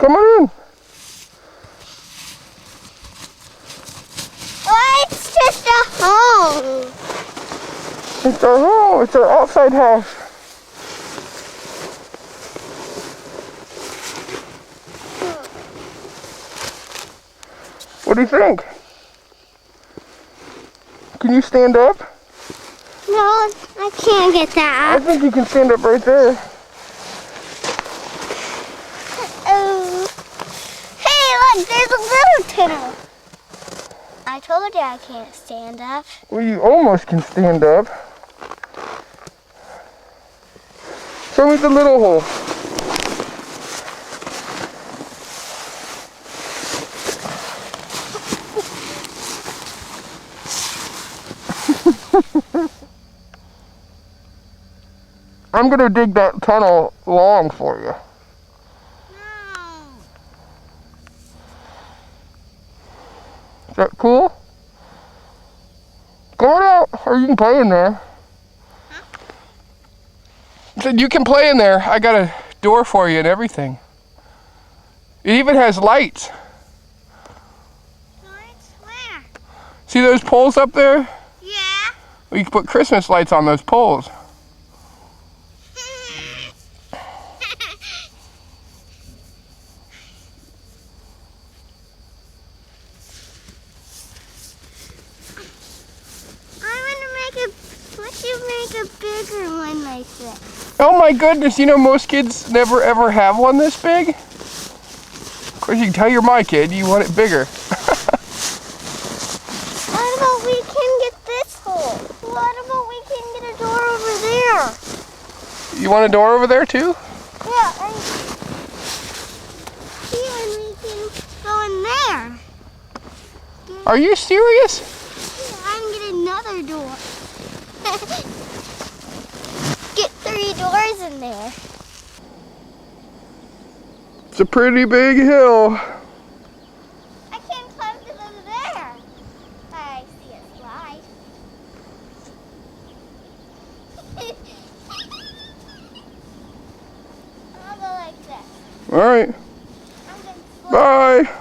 Come on in. Oh, it's just a home. It's our home. It's our outside house. What do you think? Can you stand up? No, I can't get that I up. think you can stand up right there. Oh. Hey, look, there's a little tunnel. I told you I can't stand up. Well, you almost can stand up. Show me the little hole. I'm gonna dig that tunnel long for you. No. Is that cool? Go on out, or you can play in there. Huh? I said you can play in there. I got a door for you and everything. It even has lights. Lights where? See those poles up there? Yeah. We can put Christmas lights on those poles. What you make a bigger one like this? Oh my goodness, you know most kids never ever have one this big? Of course you can tell you're my kid, you want it bigger. What about we can get this hole? What about we can get a door over there? You want a door over there too? Yeah, and see when we can go in there. Are you serious? Yeah, I can get another door. Get 3 doors in there. It's a pretty big hill. I can't climb to over there. I see a slide. I'll go like this. All right, I'm going to bye.